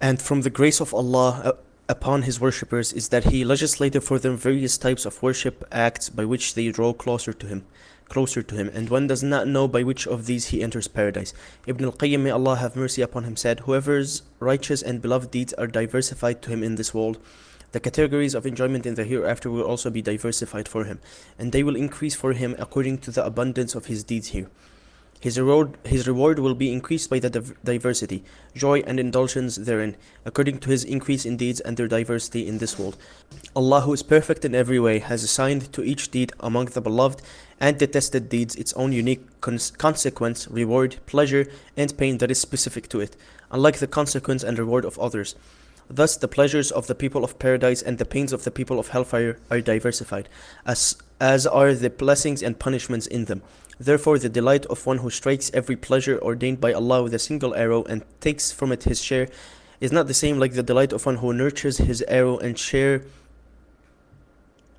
And from the grace of Allah upon His worshippers is that He legislated for them various types of worship acts by which they draw closer to him, and one does not know by which of these he enters paradise. Ibn al-Qayyim, may Allah have mercy upon him, said, whoever's righteous and beloved deeds are diversified to him in this world, the categories of enjoyment in the hereafter will also be diversified for him, and they will increase for him according to the abundance of his deeds here. His reward will be increased by the diversity, joy and indulgence therein, according to his increase in deeds and their diversity in this world. Allah, who is perfect in every way, has assigned to each deed among the beloved and detested deeds its own unique consequence, reward, pleasure, and pain that is specific to it, unlike the consequence and reward of others. Thus, the pleasures of the people of paradise and the pains of the people of hellfire are diversified, as are the blessings and punishments in them. Therefore, the delight of one who strikes every pleasure ordained by Allah with a single arrow and takes from it his share is not the same like the delight of one who nurtures his arrow and share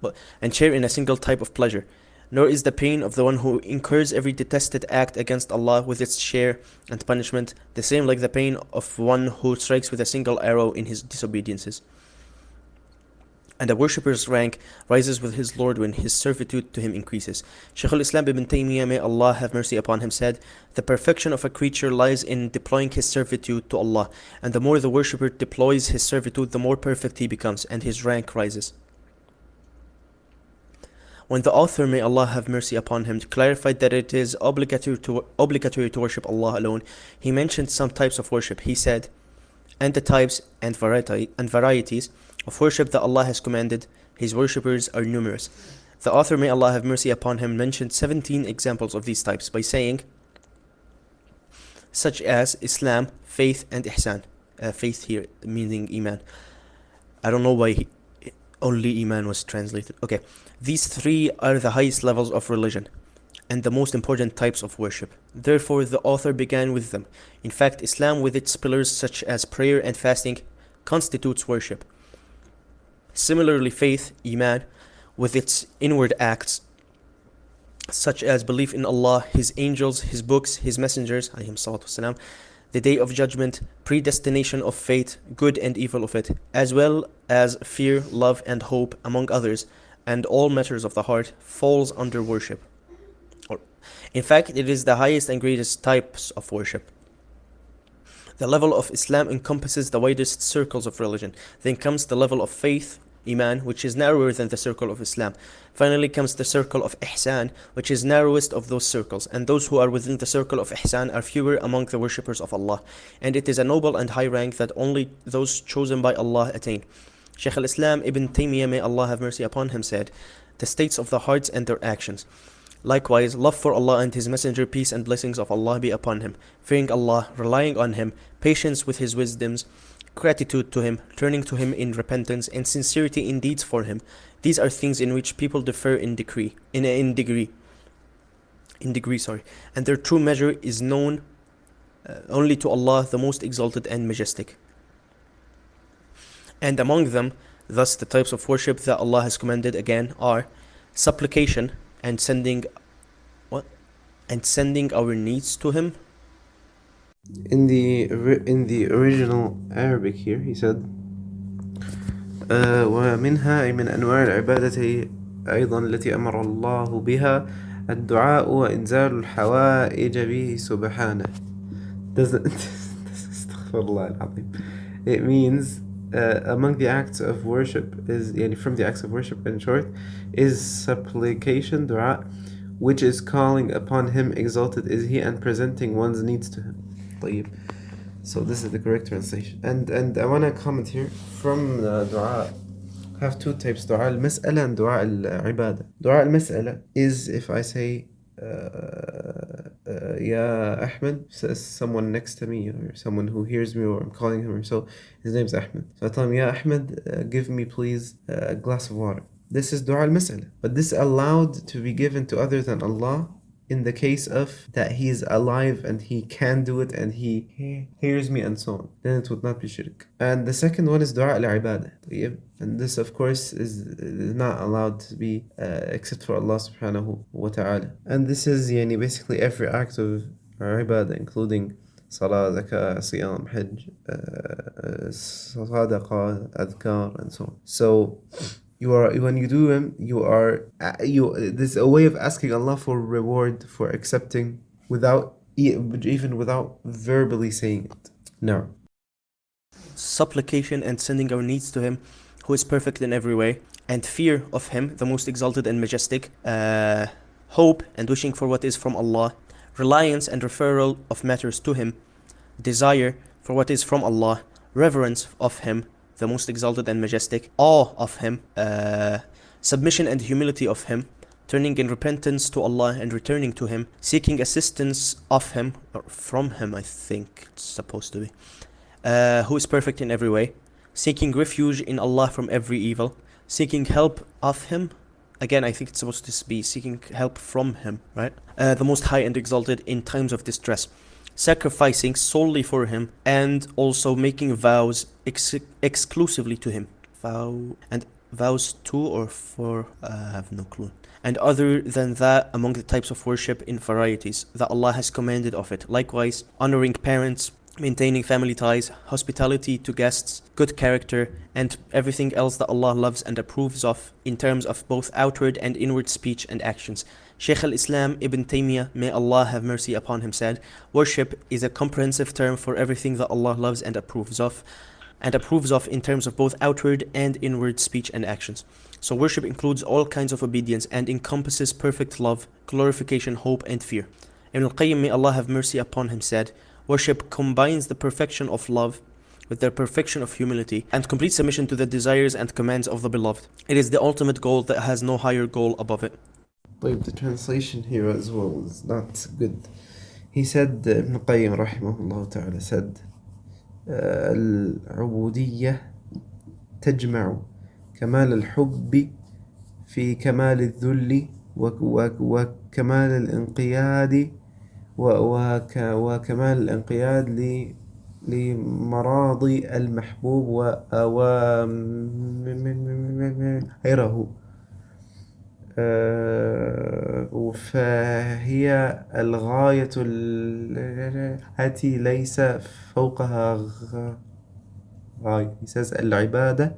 in a single type of pleasure. Nor is the pain of the one who incurs every detested act against Allah with its share and punishment the same like the pain of one who strikes with a single arrow in his disobediences. And a worshipper's rank rises with his Lord when his servitude to him increases. Shaykh al-Islam ibn Taymiyyah, may Allah have mercy upon him, said, the perfection of a creature lies in deploying his servitude to Allah, and the more the worshipper deploys his servitude, the more perfect he becomes, and his rank rises. When the author, may Allah have mercy upon him, clarified that it is obligatory to worship Allah alone, he mentioned some types of worship. He said, and the types and varieties of worship that Allah has commanded His worshippers are numerous. The author, may Allah have mercy upon him, mentioned 17 examples of these types by saying, such as Islam, faith, and ihsan. Faith here meaning iman. I don't know why only iman was translated. Okay, these three are the highest levels of religion and the most important types of worship. Therefore, the author began with them. In fact, Islam with its pillars such as prayer and fasting constitutes worship. Similarly, faith, iman, with its inward acts such as belief in Allah, His angels, His books, His messengers, ﷺ, the day of judgment, predestination of fate, good and evil of it, as well as fear, love, and hope, among others, and all matters of the heart, falls under worship. In fact, it is the highest and greatest types of worship. The level of Islam encompasses the widest circles of religion. Then comes the level of faith, iman, which is narrower than the circle of Islam. Finally comes the circle of ihsan, which is narrowest of those circles, and those who are within the circle of ihsan are fewer among the worshippers of Allah, and it is a noble and high rank that only those chosen by Allah attain. Shaykh al-Islam ibn Taymiyyah, may Allah have mercy upon him, said, the states of the hearts and their actions. Likewise, love for Allah and His Messenger, peace and blessings of Allah be upon him, fearing Allah, relying on Him, patience with His wisdoms, gratitude to Him, turning to Him in repentance, and sincerity in deeds for Him. These are things in which people differ in degree, and their true measure is known only to Allah, the most exalted and majestic. And among them, thus the types of worship that Allah has commanded again are supplication and sending our needs to Him. In the original Arabic here, he said, ومنها أي من أنواع العبادة أيضا التي أمر الله بها الدعاء وإنزال الحوائج به سبحانه. استغفر الله العظيم. It means among the acts of worship is, from the acts of worship in short, is supplication, dua, which is calling upon Him, exalted is He, and presenting one's needs to Him. طيب. So this is the correct translation. And I want to comment here from dua. I have two types, dua al-mas'ala and dua al-ibadah. Dua al-mas'ala is if I say Ya Ahmad, says someone next to me or someone who hears me, or I'm calling him, or so his name's Ahmad. So I tell him, Ya Ahmad, give me please a glass of water. This is dua al-mas'ala. But this is allowed to be given to other than Allah in the case of that He is alive and He can do it and He hears me and so on. Then it would not be shirk. And the second one is dua al-ibadah. And this of course is not allowed to be except for Allah subhanahu wa ta'ala. And this is basically every act of ibadah, including salah, zakah, siyam, hajj, صدقة, adhkar, and so on. So you are, when you do them, this is a way of asking Allah for reward, for accepting without even without verbally saying it. No. Supplication and sending our needs to Him, who is perfect in every way, and fear of Him, the most exalted and majestic, hope and wishing for what is from Allah, reliance and referral of matters to Him, desire for what is from Allah, reverence of Him, the most exalted and majestic, awe of Him, submission and humility of Him, turning in repentance to Allah and returning to Him, seeking assistance of Him, or from Him I think it's supposed to be, who is perfect in every way, seeking refuge in Allah from every evil, seeking help of Him. Again, I think it's supposed to be seeking help from Him, right? The most high and exalted in times of distress, sacrificing solely for Him, and also making vows exclusively to Him. Vows to or for, I have no clue. And other than that, among the types of worship in varieties that Allah has commanded of it. Likewise, honoring parents, maintaining family ties, hospitality to guests, good character, and everything else that Allah loves and approves of in terms of both outward and inward speech and actions. Shaykh al-Islam Ibn Taymiyyah, may Allah have mercy upon him, said, worship is a comprehensive term for everything that Allah loves and approves of in terms of both outward and inward speech and actions. So worship includes all kinds of obedience and encompasses perfect love, glorification, hope, and fear. Ibn al-Qayyim, may Allah have mercy upon him, said, worship combines the perfection of love with the perfection of humility and complete submission to the desires and commands of the Beloved. It is the ultimate goal that has no higher goal above it. But the translation here as well is not good. He said, Ibn Qayyim rahimahullah ta'ala said, العبودية تجمع كمال الحب في كمال الذل وكمال الانقياد وكمال الانقياد لمراضي المحبوب وأوامره، فهي الغاية التي ليس فوقها غاية. He says العبادة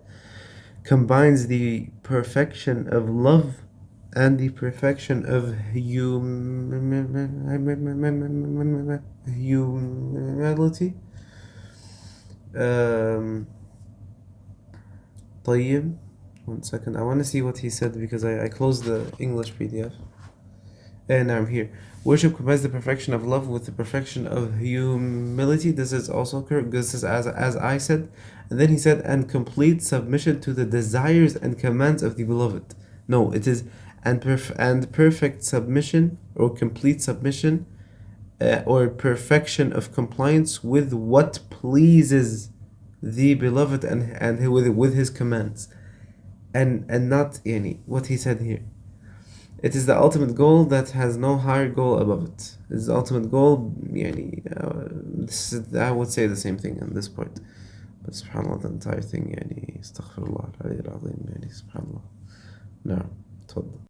combines the perfection of love and the perfection of humility. طيب, 1 second, I want to see what he said because I closed the English PDF and I'm here. Worship combines the perfection of love with the perfection of humility. This is also correct. This is as I said. And then he said, and complete submission to the desires and commands of the Beloved. No, it is and perfect submission or complete submission or perfection of compliance with what pleases the Beloved and with his commands. And not any what he said here. It is the ultimate goal that has no higher goal above it. It's the ultimate goal. I would say the same thing on this part. But subhanAllah, the entire thing, astaghfirullah al-Azim, subhanAllah. No, تفضل.